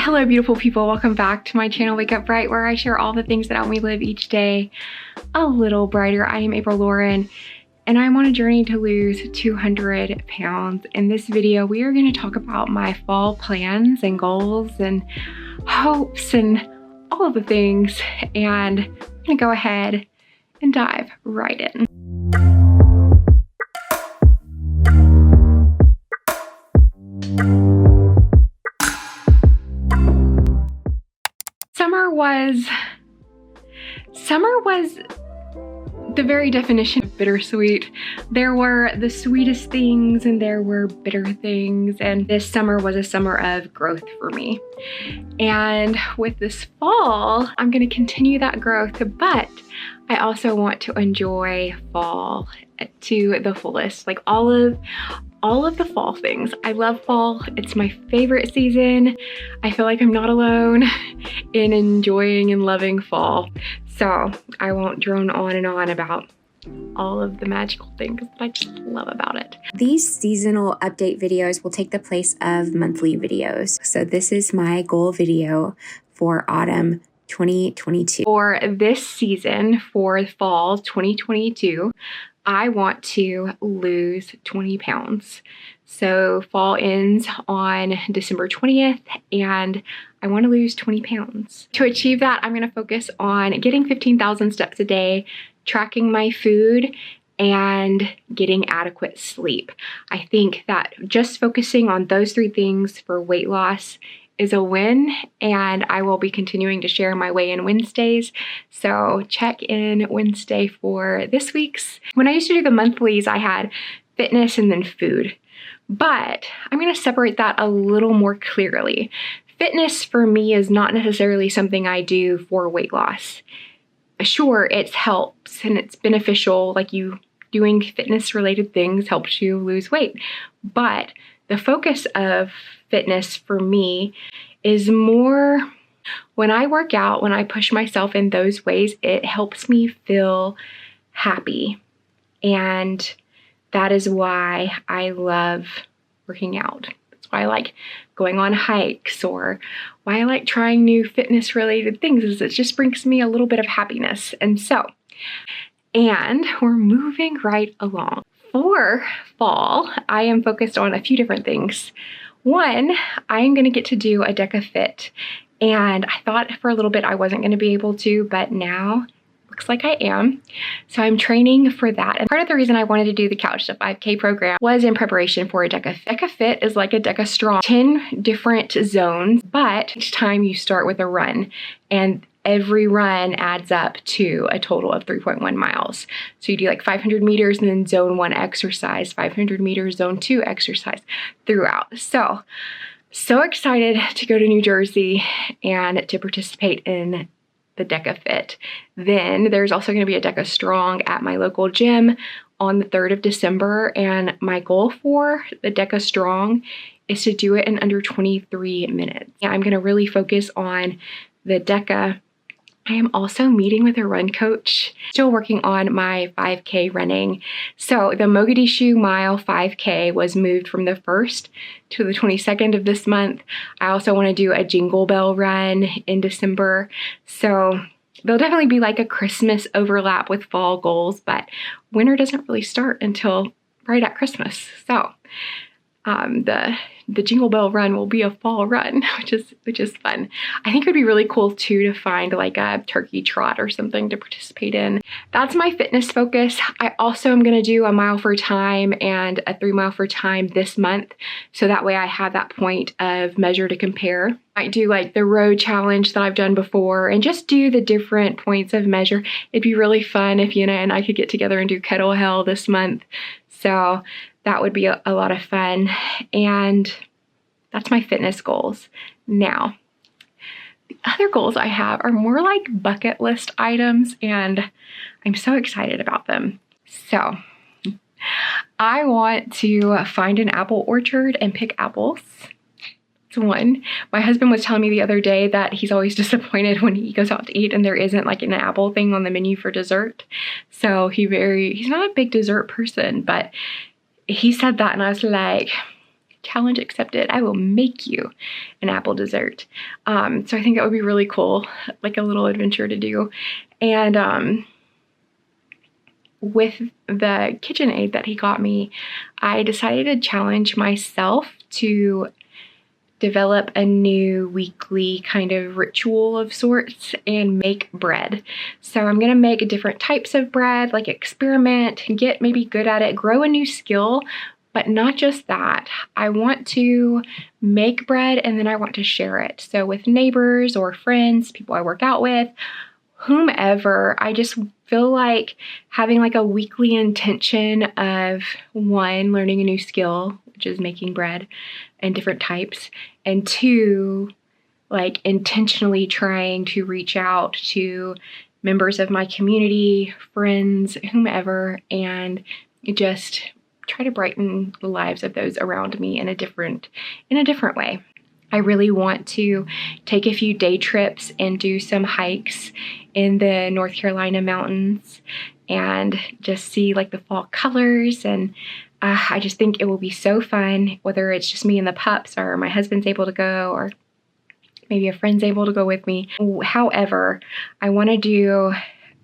Hello beautiful people, welcome back to my channel Wake Up Bright, where I share all the things that help me live each day a little brighter. I am April Lauren and I'm on a journey to lose 200 pounds. In this video we are going to talk about my fall plans and goals and hopes and all of the things, and I'm going to go ahead and dive right in. Summer was the very definition of bittersweet. There were the sweetest things and there were bitter things, and this summer was a summer of growth for me. And with this fall, I'm going to continue that growth, but I also want to enjoy fall to the fullest, like all of the fall things. I love fall. It's my favorite season. I feel like I'm not alone in enjoying and loving fall. So I won't drone on and on about all of the magical things that I just love about it. These seasonal update videos will take the place of monthly videos. So this is my goal video for autumn 2022. For this season, for fall 2022, I want to lose 20 pounds. So fall ends on December 20th and I want to lose 20 pounds. To achieve that, I'm going to focus on getting 15,000 steps a day, tracking my food, and getting adequate sleep. I think that just focusing on those three things for weight loss is a win, and I will be continuing to share my weigh-in Wednesdays. So check in Wednesday for this week's. When I used to do the monthlies, I had fitness and then food, but I'm going to separate that a little more clearly. Fitness for me is not necessarily something I do for weight loss. Sure, it helps and it's beneficial, like you doing fitness related things helps you lose weight, but the focus of fitness for me is more when I work out, when I push myself in those ways, it helps me feel happy. And that is why I love working out. That's why I like going on hikes, or why I like trying new fitness related things, is it just brings me a little bit of happiness. And we're moving right along. For fall, I am focused on a few different things. One, I am going to get to do a DECA Fit, and I thought for a little bit I wasn't going to be able to, but now looks like I am. So I'm training for that. And part of the reason I wanted to do the Couch to 5K program was in preparation for a DECA Fit. DECA Fit is like a DECA Strong, 10 different zones, but each time you start with a run, and every run adds up to a total of 3.1 miles. So you do like 500 meters and then zone 1 exercise, 500 meters, zone 2 exercise throughout. So excited to go to New Jersey and to participate in the DECA Fit. Then there's also going to be a DECA Strong at my local gym on the 3rd of December. And my goal for the DECA Strong is to do it in under 23 minutes. I'm going to really focus on the DECA. I am also meeting with a run coach, still working on my 5K running. So the Mogadishu Mile 5K was moved from the 1st to the 22nd of this month. I also want to do a Jingle Bell run in December. So there'll definitely be like a Christmas overlap with fall goals, but winter doesn't really start until right at Christmas. So the Jingle Bell run will be a fall run, which is fun. I think it would be really cool too to find like a turkey trot or something to participate in. That's my fitness focus. I also am going to do a mile for time and a 3 mile for time this month, so that way I have that point of measure to compare. I might do like the road challenge that I've done before and just do the different points of measure. It'd be really fun if Yuna and I could get together and do Kettle Hill this month. So that would be a lot of fun, and that's my fitness goals. Now, the other goals I have are more like bucket list items, and I'm so excited about them. So I want to find an apple orchard and pick apples. It's one. My husband was telling me the other day that he's always disappointed when he goes out to eat and there isn't like an apple thing on the menu for dessert. So he's not a big dessert person, but he said that and I was like, challenge accepted. I will make you an apple dessert. So I think that would be really cool, like a little adventure to do. And with the KitchenAid that he got me, I decided to challenge myself to develop a new weekly kind of ritual of sorts and make bread. So I'm gonna make different types of bread, like experiment, get maybe good at it, grow a new skill, but not just that. I want to make bread and then I want to share it. So with neighbors or friends, people I work out with, whomever, I just feel like having like a weekly intention of one, learning a new skill, which is making bread and different types, and two, like intentionally trying to reach out to members of my community, friends, whomever, and just try to brighten the lives of those around me in a different way. I really want to take a few day trips and do some hikes in the North Carolina mountains and just see like the fall colors. And I just think it will be so fun, whether it's just me and the pups or my husband's able to go or maybe a friend's able to go with me. However, I want to do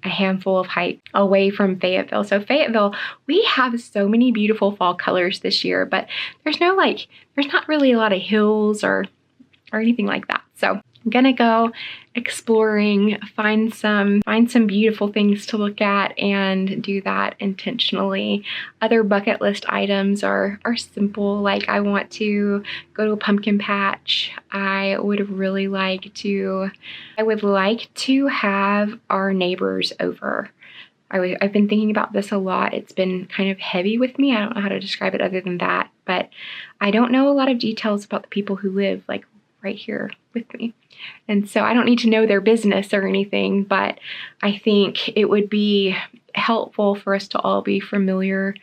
a handful of hikes away from Fayetteville. So Fayetteville, we have so many beautiful fall colors this year, but there's not really a lot of hills or anything like that. So I'm gonna go exploring, find some beautiful things to look at and do that intentionally. Other bucket list items are simple, like I want to go to a pumpkin patch. I would like to have our neighbors over. I've been thinking about this a lot. It's been kind of heavy with me. I don't know how to describe it other than that, but I don't know a lot of details about the people who live like right here with me. And so I don't need to know their business or anything, but I think it would be helpful for us to all be familiar,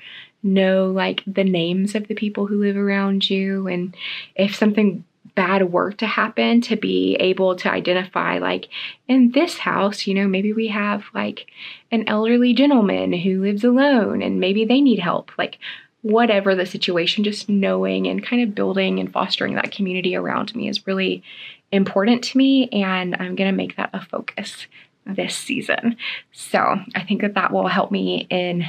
know like the names of the people who live around you. And if something bad were to happen, to be able to identify like in this house, maybe we have like an elderly gentleman who lives alone and maybe they need help. Like whatever the situation, just knowing and kind of building and fostering that community around me is really important to me, and I'm going to make that a focus this season. So I think that will help me in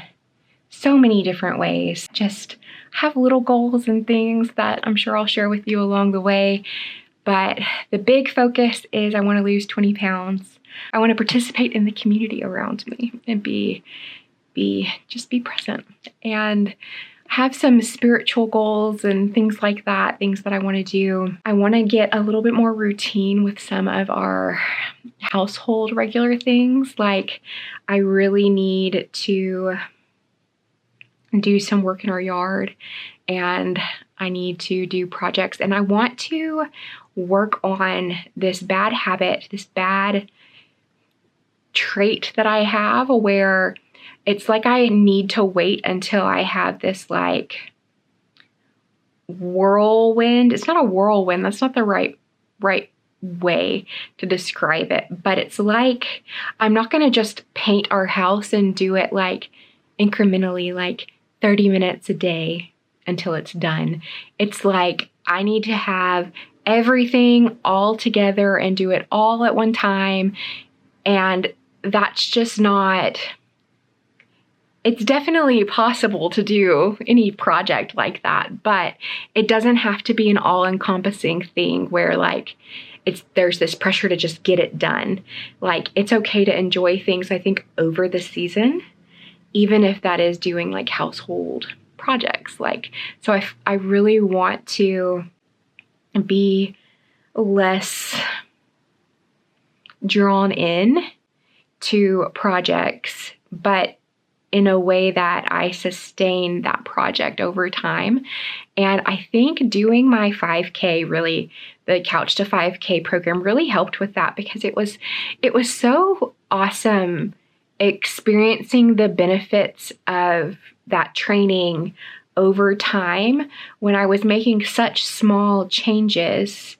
so many different ways. Just have little goals and things that I'm sure I'll share with you along the way. But the big focus is I want to lose 20 pounds. I want to participate in the community around me and be present and have some spiritual goals and things like that, things that I want to do. I want to get a little bit more routine with some of our household regular things. Like I really need to do some work in our yard and I need to do projects, and I want to work on this bad habit, this bad trait that I have where it's like I need to wait until I have this like whirlwind. It's not a whirlwind. That's not the right way to describe it. But it's like I'm not going to just paint our house and do it like incrementally, like 30 minutes a day until it's done. It's like I need to have everything all together and do it all at one time. And that's just not... It's definitely possible to do any project like that, but it doesn't have to be an all-encompassing thing where like there's this pressure to just get it done. Like it's okay to enjoy things, I think, over the season, even if that is doing like household projects. Like, so I really want to be less drawn in to projects, but in a way that I sustain that project over time. And I think doing my 5K, really, the Couch to 5K program really helped with that, because it was so awesome experiencing the benefits of that training over time when I was making such small changes,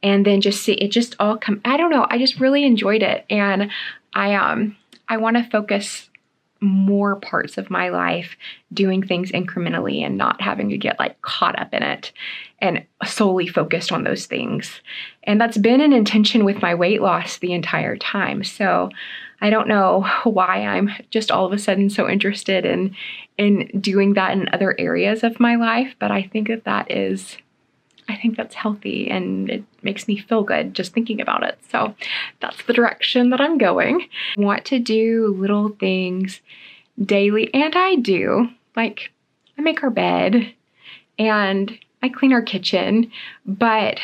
and then just see it just all come. I don't know. I just really enjoyed it. And I want to focus more parts of my life doing things incrementally and not having to get like caught up in it and solely focused on those things. And that's been an intention with my weight loss the entire time. So I don't know why I'm just all of a sudden so interested in doing that in other areas of my life, but I think that's healthy and it makes me feel good just thinking about it. So that's the direction that I'm going. I want to do little things daily, and I do. Like, I make our bed and I clean our kitchen, but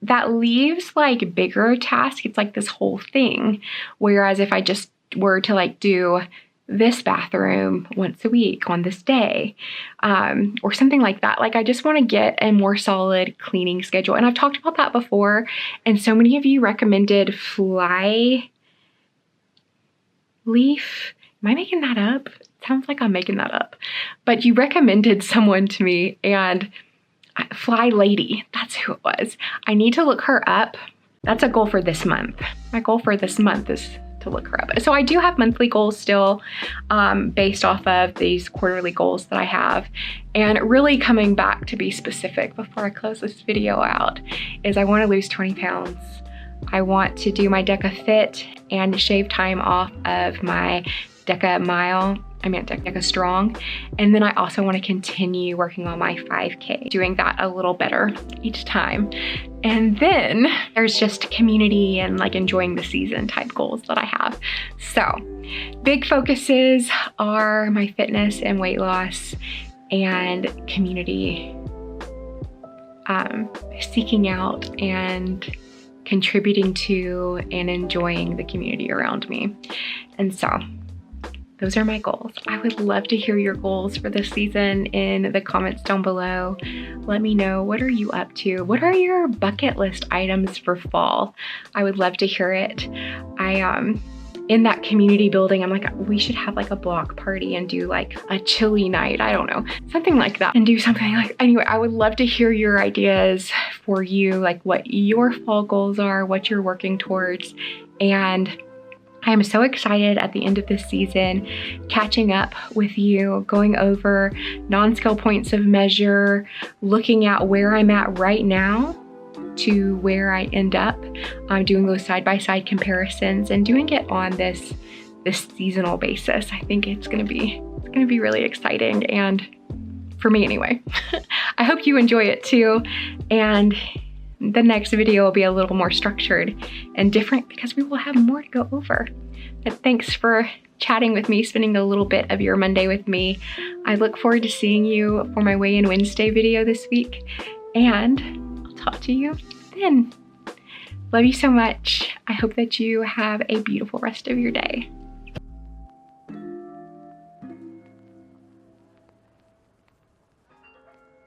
that leaves like bigger tasks. It's like this whole thing. Whereas if I just were to like do this bathroom once a week on this day, or something like that. Like, I just want to get a more solid cleaning schedule. And I've talked about that before. And so many of you recommended fly leaf. Am I making that up? It sounds like I'm making that up. But you recommended someone to me, and Fly Lady, that's who it was. I need to look her up. That's a goal for this month. My goal for this month is to look her up. So I do have monthly goals still, based off of these quarterly goals that I have. And really coming back to be specific before I close this video out is I want to lose 20 pounds. I want to do my DECA Fit and shave time off of my DECA Strong. And then I also want to continue working on my 5K, doing that a little better each time. And then there's just community and like enjoying the season type goals that I have. So big focuses are my fitness and weight loss and community, seeking out and contributing to and enjoying the community around me. And so those are my goals. I would love to hear your goals for this season in the comments down below. Let me know, what are you up to? What are your bucket list items for fall? I would love to hear it. In that community building, I'm like, we should have like a block party and do like a chili night. I don't know, something like that, and do something like, anyway, I would love to hear your ideas for you, like what your fall goals are, what you're working towards. And I am so excited at the end of this season, catching up with you, going over non-scale points of measure, looking at where I'm at right now to where I end up. I'm doing those side-by-side comparisons and doing it on this seasonal basis. I think it's gonna be really exciting, and for me anyway. I hope you enjoy it too. And the next video will be a little more structured and different because we will have more to go over. But thanks for chatting with me, spending a little bit of your Monday with me. I look forward to seeing you for my Weigh-In Wednesday video this week, and I'll talk to you then. Love you so much. I hope that you have a beautiful rest of your day.